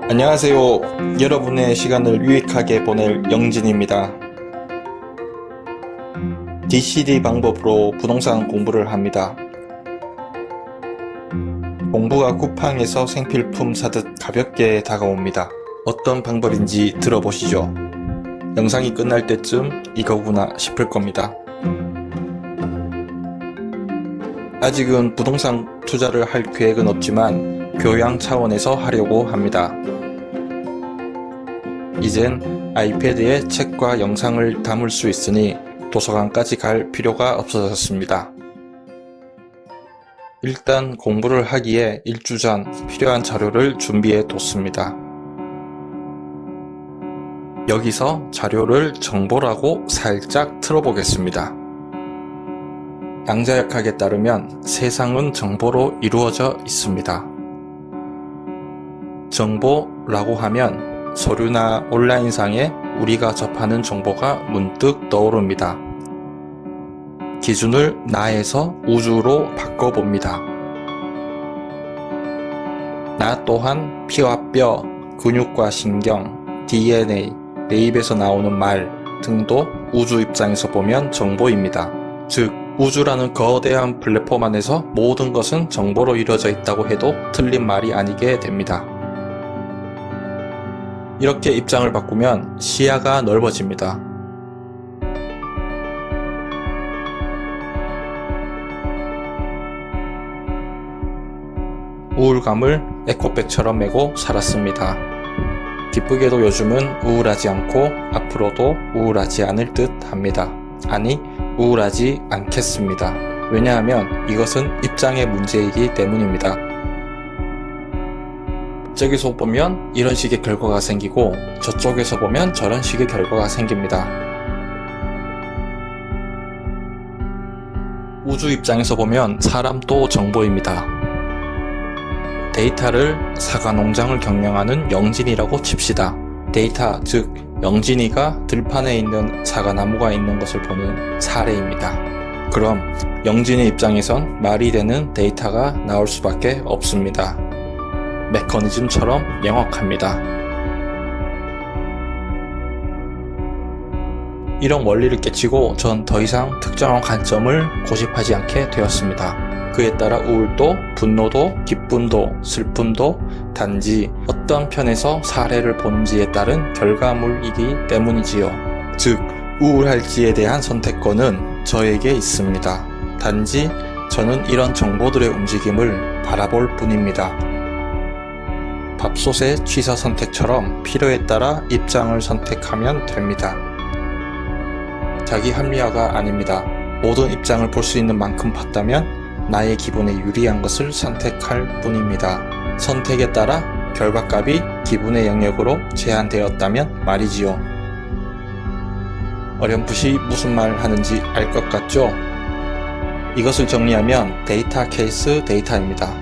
안녕하세요. 여러분의 시간을 유익하게 보낼 영진입니다. DCD 방법으로 부동산 공부를 합니다. 공부가 쿠팡에서 생필품 사듯 가볍게 다가옵니다. 어떤 방법인지 들어보시죠. 영상이 끝날 때쯤 이거구나 싶을 겁니다. 아직은 부동산 투자를 할 계획은 없지만 교양 차원에서 하려고 합니다. 이젠 아이패드에 책과 영상을 담을 수 있으니 도서관까지 갈 필요가 없어졌습니다. 일단 공부를 하기에 일주 전 필요한 자료를 준비해 뒀습니다. 여기서 자료를 정보라고 살짝 틀어보겠습니다. 양자역학에 따르면 세상은 정보로 이루어져 있습니다. 정보라고 하면 서류나 온라인상에 우리가 접하는 정보가 문득 떠오릅니다. 기준을 나에서 우주로 바꿔봅니다. 나 또한 피와 뼈, 근육과 신경, DNA, 내 입에서 나오는 말 등도 우주 입장에서 보면 정보입니다. 즉, 우주라는 거대한 플랫폼 안에서 모든 것은 정보로 이루어져 있다고 해도 틀린 말이 아니게 됩니다. 이렇게 입장을 바꾸면 시야가 넓어집니다. 우울감을 에코백처럼 메고 살았습니다. 기쁘게도 요즘은 우울하지 않고 앞으로도 우울하지 않을 듯 합니다. 아니, 우울하지 않겠습니다. 왜냐하면 이것은 입장의 문제이기 때문입니다. 저기서 보면 이런 식의 결과가 생기고 저쪽에서 보면 저런 식의 결과가 생깁니다. 우주 입장에서 보면 사람도 정보입니다. 데이터를 사과농장을 경영하는 영진이라고 칩시다. 데이터, 즉 영진이가 들판에 있는 사과나무가 있는 것을 보는 사례입니다. 그럼 영진이 입장에선 말이 되는 데이터가 나올 수밖에 없습니다. 메커니즘처럼 명확합니다. 이런 원리를 깨치고 전 더 이상 특정한 관점을 고집하지 않게 되었습니다. 그에 따라 우울도, 분노도, 기쁨도, 슬픔도 단지 어떤 편에서 사례를 보는지에 따른 결과물이기 때문이지요. 즉, 우울할지에 대한 선택권은 저에게 있습니다. 단지 저는 이런 정보들의 움직임을 바라볼 뿐입니다. 밥솥의 취사 선택처럼 필요에 따라 입장을 선택하면 됩니다. 자기 합리화가 아닙니다. 모든 입장을 볼 수 있는 만큼 봤다면 나의 기분에 유리한 것을 선택할 뿐입니다. 선택에 따라 결과값이 기분의 영역으로 제한되었다면 말이지요. 어렴풋이 무슨 말 하는지 알 것 같죠? 이것을 정리하면 데이터 케이스 데이터입니다.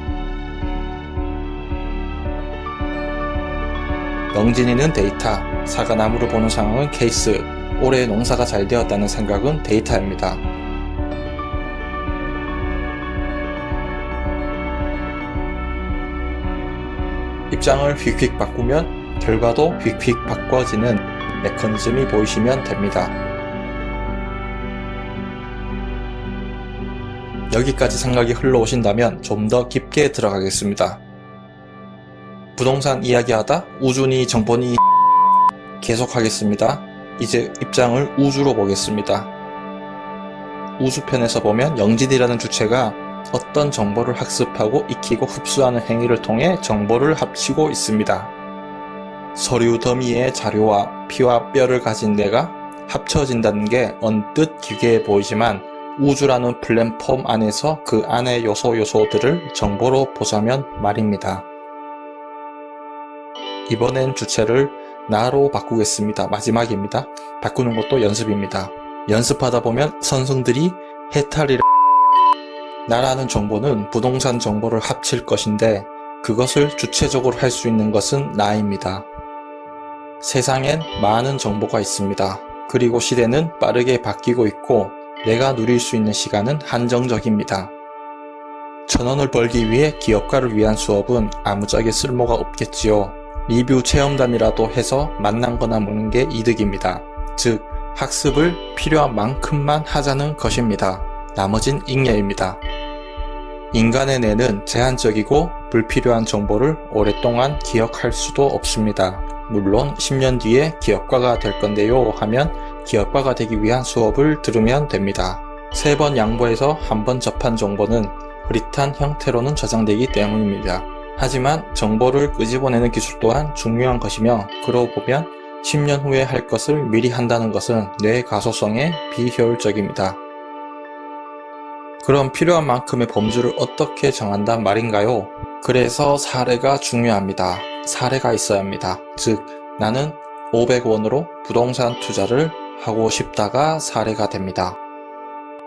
영진이는 데이터, 사과나무로 보는 상황은 케이스, 올해 농사가 잘 되었다는 생각은 데이터입니다. 입장을 휙휙 바꾸면 결과도 휙휙 바꿔지는 메커니즘이 보이시면 됩니다. 여기까지 생각이 흘러오신다면 좀 더 깊게 들어가겠습니다. 부동산 이야기하다 우주니 정보니 계속하겠습니다. 이제 입장을 우주로 보겠습니다. 우주편에서 보면 영진이라는 주체가 어떤 정보를 학습하고 익히고 흡수하는 행위를 통해 정보를 합치고 있습니다. 서류 더미의 자료와 피와 뼈를 가진 내가 합쳐진다는 게 언뜻 기괴해 보이지만 우주라는 플랫폼 안에서 그 안의 요소들을 정보로 보자면 말입니다. 이번엔 주체를 나로 바꾸겠습니다. 마지막입니다. 바꾸는 것도 연습입니다. 연습하다 보면 선생들이 해탈이라 나라는 정보는 부동산 정보를 합칠 것인데 그것을 주체적으로 할 수 있는 것은 나입니다. 세상엔 많은 정보가 있습니다. 그리고 시대는 빠르게 바뀌고 있고 내가 누릴 수 있는 시간은 한정적입니다. 1,000원을 벌기 위해 기업가를 위한 수업은 아무짝에 쓸모가 없겠지요. 리뷰 체험단이라도 해서 만난 거나 보는 게 이득입니다. 즉, 학습을 필요한 만큼만 하자는 것입니다. 나머진 잉여입니다. 인간의 뇌는 제한적이고 불필요한 정보를 오랫동안 기억할 수도 없습니다. 물론 10년 뒤에 기업가가 될 건데요 하면 기업가가 되기 위한 수업을 들으면 됩니다. 3번 양보해서 한 번 접한 정보는 흐릿한 형태로는 저장되기 때문입니다. 하지만 정보를 끄집어내는 기술 또한 중요한 것이며, 그러고 보면 10년 후에 할 것을 미리 한다는 것은 뇌 가소성에 비효율적입니다. 그럼 필요한 만큼의 범주를 어떻게 정한단 말인가요? 그래서 사례가 중요합니다. 사례가 있어야 합니다. 즉, 나는 500원으로 부동산 투자를 하고 싶다가 사례가 됩니다.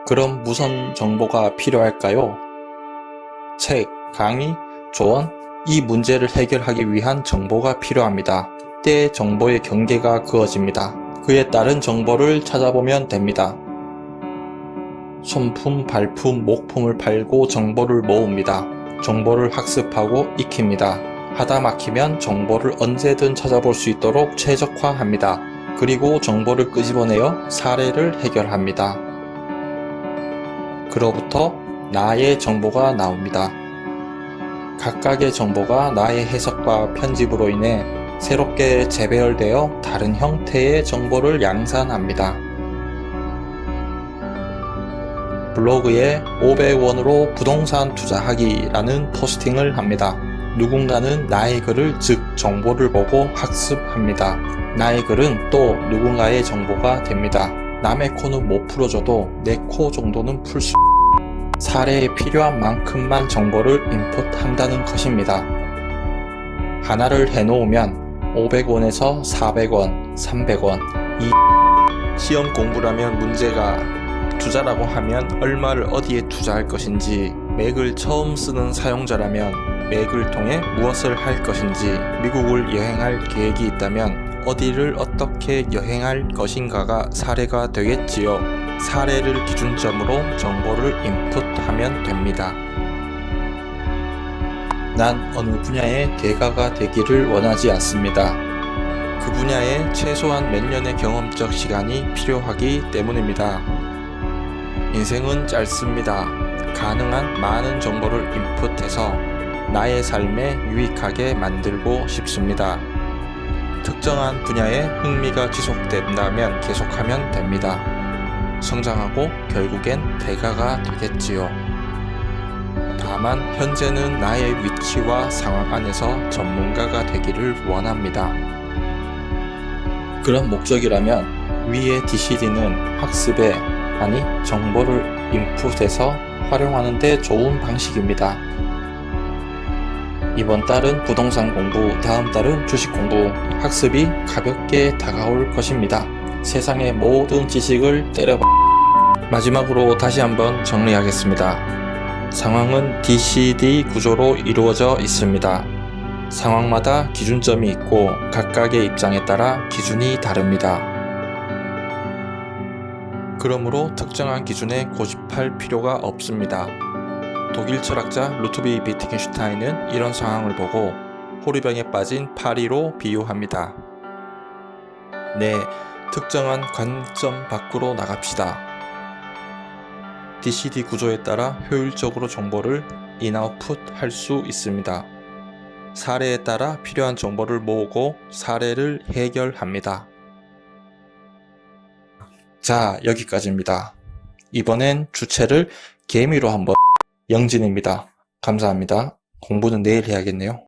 그럼 무슨 정보가 필요할까요? 책, 강의, 조언, 이 문제를 해결하기 위한 정보가 필요합니다. 이때 정보의 경계가 그어집니다. 그에 따른 정보를 찾아보면 됩니다. 손품, 발품, 목품을 팔고 정보를 모읍니다. 정보를 학습하고 익힙니다. 하다 막히면 정보를 언제든 찾아볼 수 있도록 최적화합니다. 그리고 정보를 끄집어내어 사례를 해결합니다. 그로부터 나의 정보가 나옵니다. 각각의 정보가 나의 해석과 편집으로 인해 새롭게 재배열되어 다른 형태의 정보를 양산합니다. 블로그에 500원으로 부동산 투자하기라는 포스팅을 합니다. 누군가는 나의 글을, 즉 정보를 보고 학습합니다. 나의 글은 또 누군가의 정보가 됩니다. 남의 코는 못 풀어줘도 내 코 정도는 풀 수. 사례에 필요한 만큼만 정보를 인풋한다는 것입니다. 하나를 해놓으면 500원에서 400원, 300원, 시험 공부라면 문제가, 투자라고 하면 얼마를 어디에 투자할 것인지, 맥을 처음 쓰는 사용자라면 맥을 통해 무엇을 할 것인지, 미국을 여행할 계획이 있다면 어디를 어떻게 여행할 것인가가 사례가 되겠지요. 사례를 기준점으로 정보를 인풋하면 됩니다. 난 어느 분야의 대가가 되기를 원하지 않습니다. 그 분야에 최소한 몇 년의 경험적 시간이 필요하기 때문입니다. 인생은 짧습니다. 가능한 많은 정보를 인풋해서 나의 삶에 유익하게 만들고 싶습니다. 특정한 분야에 흥미가 지속된다면 계속하면 됩니다. 성장하고 결국엔 대가가 되겠지요. 다만 현재는 나의 위치와 상황 안에서 전문가가 되기를 원합니다. 그런 목적이라면 위의 DCD는 학습에, 아니 정보를 인풋해서 활용하는 데 좋은 방식입니다. 이번 달은 부동산 공부, 다음 달은 주식 공부, 학습이 가볍게 다가올 것입니다. 세상의 모든 지식을 때려봐. 마지막으로 다시 한번 정리하겠습니다. 상황은 DCD 구조로 이루어져 있습니다. 상황마다 기준점이 있고 각각의 입장에 따라 기준이 다릅니다. 그러므로 특정한 기준에 고집할 필요가 없습니다. 독일 철학자 루트비 비트겐슈타인은 이런 상황을 보고 호리병에 빠진 파리로 비유합니다. 네, 특정한 관점 밖으로 나갑시다. DCD 구조에 따라 효율적으로 정보를 인아웃풋 할 수 있습니다. 사례에 따라 필요한 정보를 모으고 사례를 해결합니다. 자, 여기까지입니다. 이번엔 주체를 개미로 한번. 영진입니다. 감사합니다. 공부는 내일 해야겠네요.